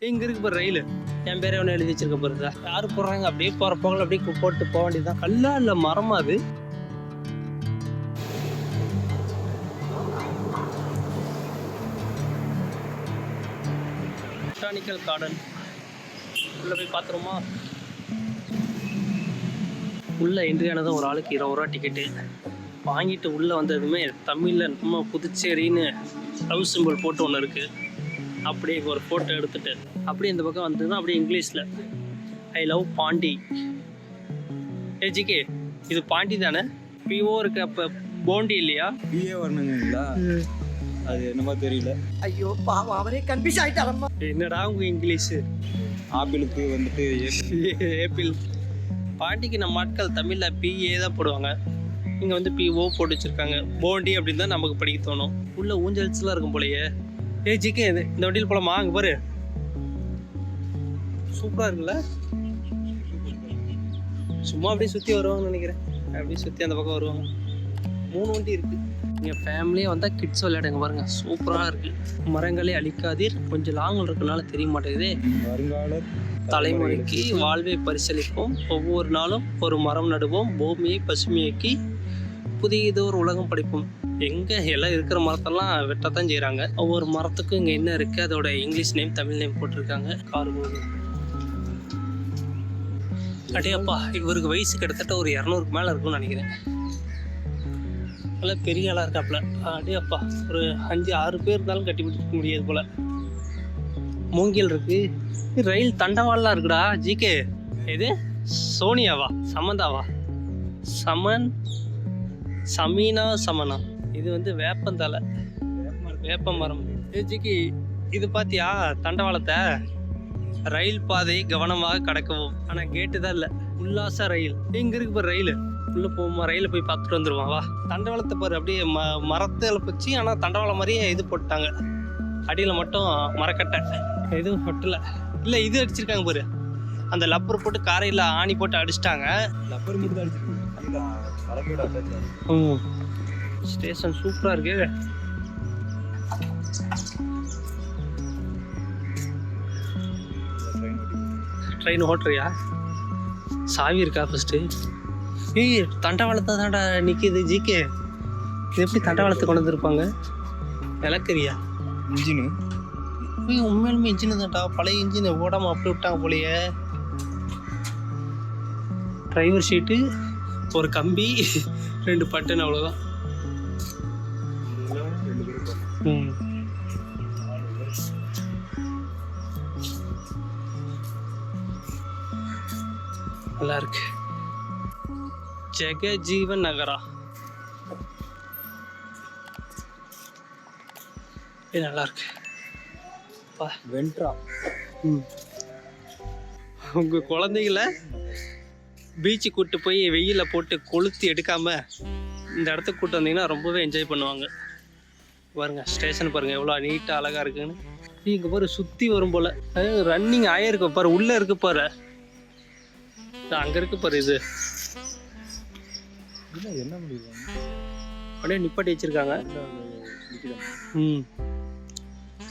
இங்கே இருக்கு பாரு ரயில், என் பேரே ஒன்று எழுதி வச்சிருக்க பாருதா. யார் போடுறாங்க? அப்படியே போகிற போகல அப்படியே போட்டு போக வேண்டியதுதான். கல்லா இல்லை மரமா அது? பொட்டானிக்கல் கார்டன் உள்ளே போய் பார்த்துருமா? உள்ளே என்ட்ரி ஆனதும் ஒரு ஆளுக்கு 20 ரூபா டிக்கெட்டு வாங்கிட்டு உள்ளே வந்ததுமே தமிழில் நம்ம புதுச்சேரின்னு லவ் சிம்பிள் போட்டு ஒன்று இருக்குது. அப்படியே ஒரு ஃபோட்டோ எடுத்துகிட்டு அப்படியே இந்த பக்கம் வந்ததுன்னா அப்படியே இங்கிலீஷில் ஐ லவ் பாண்டி. ஜிகே இது பாண்டி தானே? பிஓ இருக்கு, அப்போ போண்டி இல்லையா? பிஏ வரணுங்களா? அது என்னமோ தெரியல. ஐயோ பாவம், அவரே கன்ஃபியூஸ் ஆகிட்டாரம்மா. என்னடா உங்க இங்கிலீஷு? ஆப்பிளுக்கு வந்துட்டு ஏப்பிள். பாண்டிக்கு நம்ம ஆட்கள் தமிழில் பிஏ தான் போடுவாங்க, இங்கே வந்து பிஓ போட்டு வச்சுருக்காங்க. போண்டி அப்படின்னு தான் நமக்கு படிக்க தோணும். உள்ள ஊஞ்சல்ஸ்லாம் இருக்கும் போலையே. ஜிகே இந்த வண்டியில் போலாமா? அங்கே பாரு, சூப்பராக இருக்குல்ல. சும்மா அப்படியே சுற்றி வருவாங்கன்னு நினைக்கிறேன். அப்படியே சுற்றி அந்த பக்கம் வருவாங்க. 3 வண்டி இருக்குது. நீங்கள் ஃபேமிலியாக வந்தால் கிட்ஸ் விளையாடுங்க பாருங்க, சூப்பராக இருக்குது. மரங்களே அழிக்காதீர், கொஞ்சம் லாங்கில் இருக்கனால தெரிய மாட்டேங்குது. வருங்கால தலைமுறைக்கு வாழ்வை பரிசளிப்போம், ஒவ்வொரு நாளும் ஒரு மரம் நடுவோம், பூமியை பசுமையாக்கி புதியதொரு உலகம் படைப்போம். எங்கே எல்லாம் இருக்கிற மரத்தெல்லாம் வெட்டத்தான் செய்கிறாங்க. ஒவ்வொரு மரத்துக்கும் இங்கே என்ன இருக்குது, அதோட இங்கிலீஷ் நேம் தமிழ் நேம் போட்டிருக்காங்க. கார் போகுது. அடேப்பா, இவருக்கு வயசு கிட்டத்தட்ட ஒரு 200க்கு மேலே இருக்கும்னு நினைக்கிறேன். நல்லா பெரிய ஆளாக இருக்காப்புல. அடேப்பா, ஒரு 5-6 பேர் இருந்தாலும் கட்டி பிடிக்க முடியாது போல். மூங்கில் இருக்குது. ரயில் தண்டவாளலாம் இருக்குடா. ஜிகே எது? சோனியாவா? சமந்தாவா? சமீனா சமனா? இது வந்து வேப்பந்தலை, வேப்ப மரம். ஜிகே இது பார்த்தியா தண்டவாளத்தை? ரயில் பாதையை கவனமாக கடக்கவும். ஆனால் கேட்டு தான் இல்லை. உல்லாச ரயில் இங்கே இருக்கு பாரு. ரயில் உள்ளே போகுமா? ரயிலில் போய் பார்த்துட்டு வந்துடுவான் வா. தண்டவாளத்தை பாரு, அப்படியே மரத்தில் வச்சு, ஆனால் தண்டவாளம் மாதிரியே இது போட்டாங்க. அடியில் மட்டும் மரக்கட்டை எதுவும் ஒட்டலை. இல்லை இது அடிச்சிருக்காங்க பாரு, அந்த லப்பர் போட்டு காரையில் ஆணி போட்டு அடிச்சிட்டாங்க. லப்பர் மட்டும் தான் அடிச்சிருக்காங்க. ஸ்டேஷன் சூப்பராக இருக்கு. ட்ரெயின் ஓட்டுறியா? சாவி இருக்கா ஃபஸ்ட்டு? தண்டவாளத்தை தான்டா நிற்கிது. ஜிகே இது எப்படி தண்டவாளத்தை கொண்டு வந்துருப்பாங்க? விளக்குறியா? இன்ஜினு உண்மையிலுமே இன்ஜினு தான்டா. பழைய இன்ஜினை ஓடாமல் அப்படி விட்டாங்க போலையே. டிரைவர் ஷீட்டு, ஒரு கம்பி, 2 பட்டன், அவ்வளோதான். நல்லா இருக்கு. ஜெகஜீவன் நகரா. இது நல்லா இருக்கு. வென்ட்ரா. உங்கள் குழந்தைங்கள பீச்சு கூப்பிட்டு போய் வெயிலில் போட்டு கொளுத்தி எடுக்காம இந்த இடத்துக்கு கூப்பிட்டு வந்தீங்கன்னா ரொம்பவே என்ஜாய் பண்ணுவாங்க. பாருங்க ஸ்டேஷன் பாருங்க எவ்வளோ நீட்டாக அழகாக இருக்குன்னு. இங்கே பாரு சுற்றி வரும் போல் ரன்னிங் ஆயிருக்கு பாரு. உள்ளே இருக்கு பாரு, அங்கே இருக்கு பாரு. இது என்ன முடியும்? அப்படியே நிப்பாட்டி வச்சிருக்காங்க.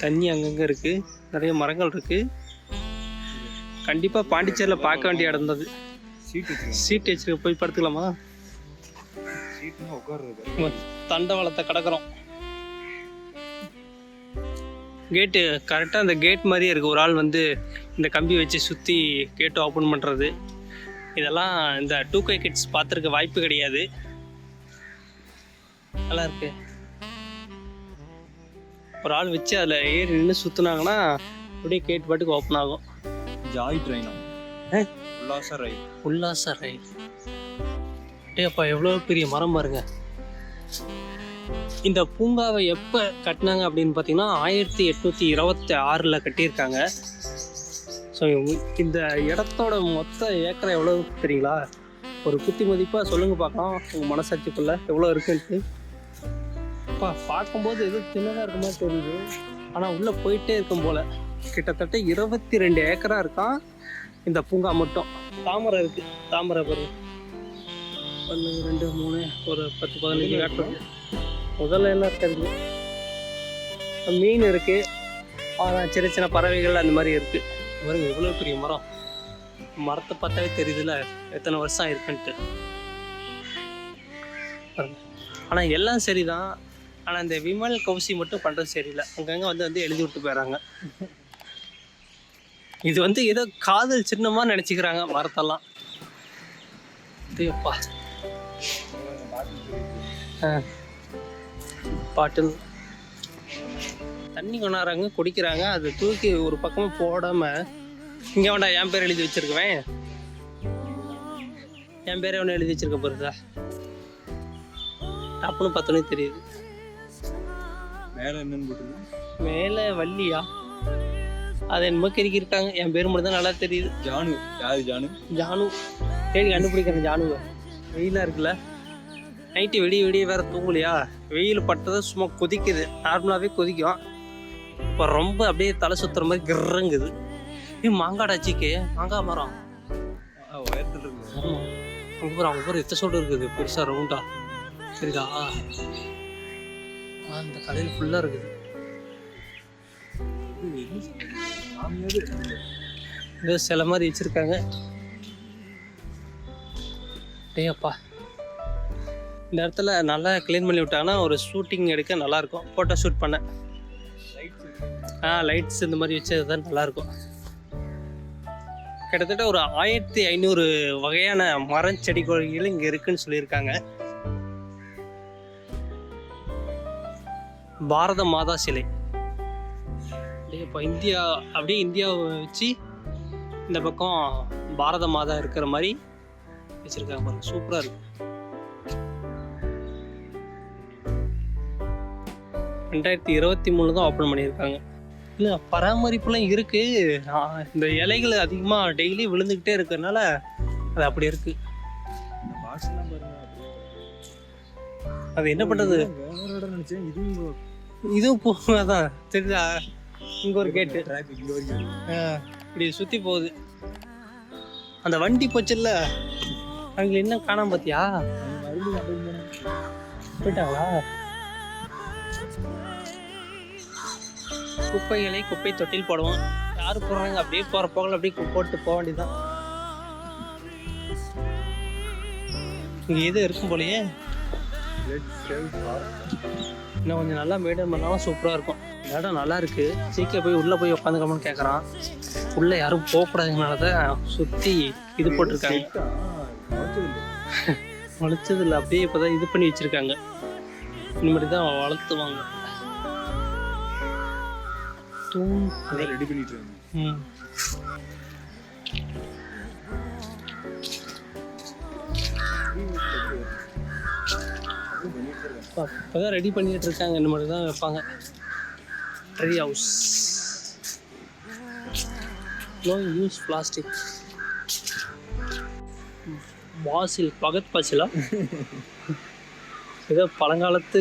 தண்ணி அங்கங்கே இருக்கு, நிறைய மரங்கள் இருக்கு. கண்டிப்பாக பாண்டிச்சேரியில் பார்க்க வேண்டிய இடம் தான். சீட் வச்சிருக்க, போய் படுத்துக்கலாமா? தண்டவாளத்தை கடக்கிறோம். கேட்டு கரெக்டாக அந்த கேட் மாதிரியே இருக்குது. ஒரு ஆள் வந்து இந்த கம்பி வச்சு சுற்றி கேட்டு ஓப்பன் பண்ணுறது. இதெல்லாம் இந்த 2K கிட்ஸ் பார்த்துருக்க வாய்ப்பு கிடையாது. நல்லா இருக்கு. ஒரு ஆள் வச்சு அதில் ஏறி நின்று சுற்றுனாங்கன்னா அப்படியே கேட் பாட்டுக்கு ஓப்பன் ஆகும். ஜாய் ட்ரெயினா? உல்லாச ரயில். உல்லாச ரயில். டேப்பா எவ்வளோ பெரிய மரம் பாருங்க. இந்த பூங்காவை எப்போ கட்டினாங்க அப்படின்னு பார்த்தீங்கன்னா 1826 கட்டியிருக்காங்க. ஸோ இந்த இடத்தோட மொத்த ஏக்கரை எவ்வளோ தெரியுங்களா? ஒரு குத்தி மதிப்பாக சொல்லுங்கள் பார்க்கலாம், உங்கள் மனசாட்சிக்குள்ளே எவ்வளோ இருக்குன்ட்டு. அப்பா பார்க்கும்போது எதுவும் சின்னதாக இருக்க மாதிரி தெரியுது, ஆனால் உள்ளே போயிட்டே இருக்கும் போல். கிட்டத்தட்ட 22 ஏக்கராக இருக்கான் இந்த பூங்கா மட்டும். தாமரை இருக்குது, தாமரை பாருங்க. 1 2 3 ஒரு 10-15 ஏக்கர். முதல்ல என்ன இருக்குது, மீன் இருக்குது, சின்ன சின்ன பறவைகள் அந்த மாதிரி இருக்குது. பாருங்க எவ்வளோ பெரிய மரம். மரத்தை பார்த்தாவே தெரியுதுல எத்தனை வருஷம் ஆயிருக்குன்ட்டு. ஆனால் எல்லாம் சரிதான். ஆனால் இந்த விமல் கௌசி மட்டும் பண்ணுறது சரியில்லை. அங்கங்கே வந்து எழுதி விட்டு போயிடறாங்க. இது வந்து ஏதோ காதல் சின்னமாக நினச்சிக்கிறாங்க மரத்தெல்லாம். அப்பா பாட்டில் தண்ணி கொண்டாடுறாங்க, குடிக்கிறாங்க. அது தூக்கி ஒரு பக்கமாக போடாமல் இங்கே வேண்டாம் என் பேர் எழுதி வச்சிருக்குவேன். என் பேரே ஒன்று எழுதி வச்சிருக்க போகிறதா டப்புன்னு பார்த்தோன்னே தெரியுது. மேலே என்னன்னு போட்டுருங்க. மேலே வள்ளியா? அது என்னமோ கிறுக்கிருக்காங்க. என் பேர் மட்டும் தான் நல்லா தெரியுது. ஜானு. யாரு ஜானு? ஜானு. தேடி கண்டுபிடிக்கிறேன் ஜானுவை. வெயிலாக இருக்குல்ல, நைட்டு விடிய வேற தூங்கலையா, வெயில் பட்டதை சும்மா கொதிக்குது. நார்மலாகவே கொதிக்கும். இப்போ ரொம்ப அப்படியே தலை சுற்றுற மாதிரி கிரங்குது. மாங்காடாச்சிக்கு மாங்காய் மரம் உயரத்தில் இருக்கு. ஆமாம், அங்கே பேர் எத்த சோடு இருக்குது பெருசாக ரவுண்டா சரிதா. அந்த கடையில் ஃபுல்லாக இருக்குது. ஏதோ சில மாதிரி வச்சுருக்காங்க. டேப்பா இந்த இடத்துல நல்லா க்ளீன் பண்ணி விட்டாங்கன்னா ஒரு ஷூட்டிங் எடுக்க நல்லாயிருக்கும். ஃபோட்டோ ஷூட் பண்ண லைட்ஸ் இந்த மாதிரி வச்சு அதுதான் நல்லாயிருக்கும். கிட்டத்தட்ட ஒரு 1500 வகையான மரம் செடி கொடிகள் இங்கே இருக்குன்னு சொல்லியிருக்காங்க. பாரத மாதா சிலை இப்போ இந்தியா அப்படியே இந்தியாவை வச்சு இந்த பக்கம் பாரத மாதா இருக்கிற மாதிரி வச்சுருக்காங்க பாருங்க. சூப்பராக இருக்கு. 2023 தான் ஓப்பன் பண்ணியிருக்காங்க. இல்லை பராமரிப்புலாம் இருக்குது. இந்த இலைகள் அதிகமாக டெய்லி விழுந்துக்கிட்டே இருக்கிறதுனால அது அப்படி இருக்குது. அது என்ன பண்ணுறது, இதுவும் போகாதான் தெரியுதா. இங்கே ஒரு கேட்டு இப்படி சுற்றி போகுது. அந்த வண்டி போச்சுல்ல, அங்கே என்ன காணாம பார்த்தியா? போயிட்டாங்களா? குப்பைகளை குப்பை தொட்டில் போடுவோம். யாரு போடுறாங்க? அப்படியே போற போகல அப்படியே போட்டு போக வேண்டியதுதான். இங்க எது இருக்கும் போலயே. இன்னும் கொஞ்சம் நல்லா மெயின்டைன் பண்ணாலும் சூப்பரா இருக்கும். இடம் நல்லா இருக்கு. சீக்கிரம் போய் உள்ள போய் உட்காந்துக்கணும்னு கேட்கறான். உள்ள யாரும் போகக்கூடாதுனாலதான் சுத்தி இது போட்டிருக்காங்க. வளர்த்தது இல்லை, அப்படியே இப்பதான் இது பண்ணி வச்சிருக்காங்க. இந்த மாதிரி தான் வளர்த்துவாங்க. ரெடி பண்ணிட்டு இப்போதான் ரெடி பண்ணிட்டு இருக்காங்க. இந்த மாதிரி தான் வைப்பாங்க. Tree house. No use plastic. Fossil பகத் பாசிலா ஏதோ பழங்காலத்து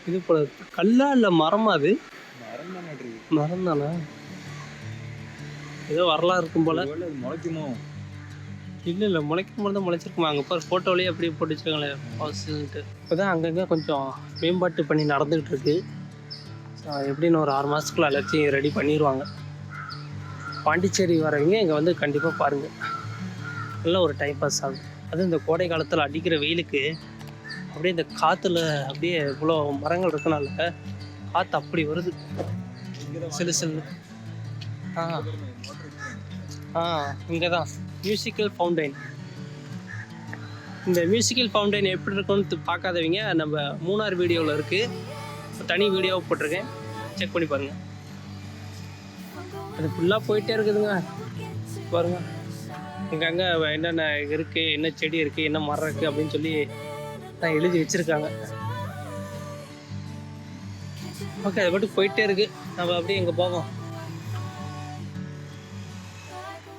இது போல கல்லா இல்லை மரமா? அது மரம் தானே, ஏதோ வரலாறு இருக்கும் போல. முளைக்குமோ? இல்லை முளைக்கும் போது தான் முளைச்சிருக்குமா. அங்கே பாரு ஃபோட்டோலேயே அப்படியே போட்டு வச்சுக்கோங்களேன் பாசில்ட்டு. இப்போ தான் அங்கங்கே கொஞ்சம் மேம்பாட்டு பண்ணி நடந்துக்கிட்டு இருக்கு. எப்படின்னு ஒரு 6 மாதத்துக்குள்ள எல்லாத்தையும் ரெடி பண்ணிடுவாங்க. பாண்டிச்சேரி வரவங்க இங்கே வந்து கண்டிப்பாக பாருங்கள். நல்ல ஒரு டைம் பாஸ் ஆகும். அதுவும் இந்த கோடை காலத்தில் அடிக்கிற வெயிலுக்கு அப்படியே இந்த காற்றுல அப்படியே இவ்வளோ மரங்கள் இருக்கனால காற்று அப்படி வருது சிலு சிலு. இங்கே தான் மியூசிக்கல் ஃபவுண்டைன். இந்த மியூசிக்கல் ஃபவுண்டைன் எப்படி இருக்குன்னு பார்க்காதவங்க நம்ம மூணார் வீடியோவில் இருக்குது. தனி வீடியோவை போட்டிருக்கேன், செக் பண்ணி பாருங்கள். அது ஃபுல்லாக போயிட்டே இருக்குதுங்க பாருங்கள். இங்கங்கே என்னென்ன இருக்குது, என்ன செடி இருக்குது, என்ன மரம் இருக்குது அப்படின்னு சொல்லி தான் எழுதி வச்சுருக்காங்க. ஓகே, அது மட்டும் போயிட்டே இருக்குது. நம்ம அப்படியே இங்கே போவோம்.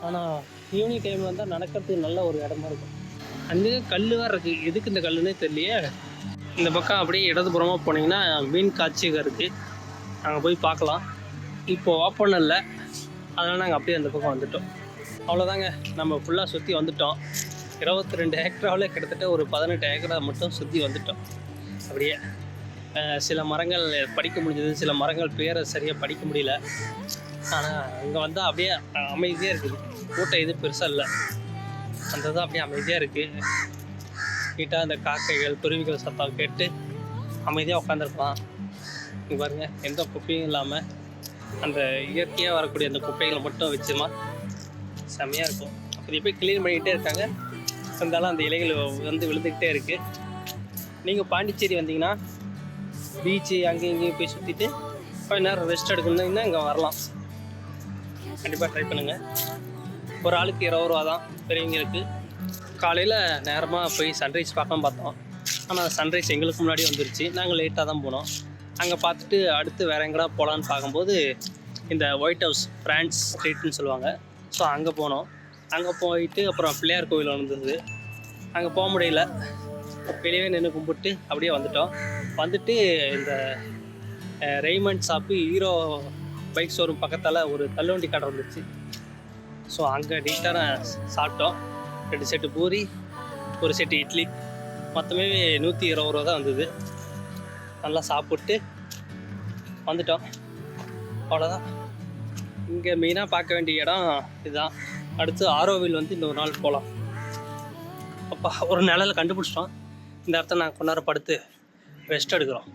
ஆனால் ஈவினிங் டைமில் வந்தால் நடக்கிறதுக்கு நல்ல ஒரு இடமா இருக்கும். அங்கே கல் வேறு இருக்குது. எதுக்கு இந்த கல்லுன்னே தெரியலையே. இந்த பக்கம் அப்படியே இடதுபுறமாக போனீங்கன்னா மீன் காட்சியகம் இருக்குது. நாங்கள் போய் பார்க்கலாம். இப்போது ஓப்பன் இல்லை, அதனால் நாங்கள் அப்படியே அந்த பக்கம் வந்துட்டோம். அவ்வளோதாங்க, நம்ம ஃபுல்லாக சுற்றி வந்துட்டோம். 22 ஏக்கராவில் கிட்டத்தட்ட ஒரு 18 ஏக்கரா மட்டும் சுற்றி வந்துட்டோம். அப்படியே சில மரங்கள் படிக்க முடிஞ்சது, சில மரங்கள் பேரை சரியாக படிக்க முடியல. ஆனால் அங்கே வந்தால் அப்படியே அமைதியாக இருக்குது. கூட்டம் எதுவும் பெருசாக இல்லை, அந்த தான் அப்படியே அமைதியாக இருக்குது. நீட்டாக அந்த காக்கைகள் குருவிகள் சத்தம் கேட்டு அமைதியாக உட்காந்துருக்கலாம். இங்கே பாருங்கள், எந்த குப்பையும் இல்லாமல் அந்த இயற்கையாக வரக்கூடிய அந்த குப்பைகளை மட்டும் வச்சுமா செம்மையாக இருக்கும். அப்படி போய் க்ளீன் பண்ணிக்கிட்டே இருக்காங்க. இருந்தாலும் அந்த இலைகள் வந்து விழுந்துக்கிட்டே இருக்குது. நீங்கள் பாண்டிச்சேரி வந்தீங்கன்னா பீச்சு அங்கேயும் இங்கேயும் போய் சுற்றிட்டு கொஞ்ச நேரம் ரெஸ்ட் எடுக்கணுன்னா இங்கே வரலாம். கண்டிப்பாக ட்ரை பண்ணுங்கள். ஒரு ஆளுக்கு 20 ரூபா தான் பெரியவங்களுக்கு. காலையில் நேரமாக போய் சன்ரைஸ் பார்க்கலாம் பார்த்தோம். ஆனால் சன்ரைஸ் எங்களுக்கு முன்னாடி வந்துருச்சு. நாங்கள் லேட்டாக தான் போனோம். அங்கே பார்த்துட்டு அடுத்து வேறு எங்கடா போகலான்னு பார்க்கும்போது இந்த ஒயிட் ஹவுஸ் ஃப்ரான்ஸ் ஸ்ட்ரீட்னு சொல்லுவாங்க. ஸோ அங்கே போனோம். அங்கே போயிட்டு அப்புறம் பிள்ளையார் கோவில் வந்தது. அங்கே போக முடியல, வெளியே நின்று கும்பிட்டு அப்படியே வந்துட்டோம். வந்துட்டு இந்த Raymond shop Hero bike showroom பக்கத்தால் ஒரு தள்ளுவண்டி கடை வந்துச்சு. ஸோ அங்கே நீட்டாக சாப்பிட்டோம். 2 செட்டு பூரி, 1 செட்டு இட்லி, மொத்தமே 120 ரூபா தான் வந்தது. நல்லா சாப்பிட்டு வந்துட்டோம். அவ்வளோதான். இங்கே மெயினாக பார்க்க வேண்டிய இடம் இதுதான். அடுத்து ஆரோவில் வந்து இன்னொரு நாள் போகலாம். அப்போ ஒரு நிழலை கண்டுபிடிச்சிட்டோம். இந்த இடத்த நாங்கள் கொண்டாட படுத்து ரெஸ்ட் எடுக்கிறோம்.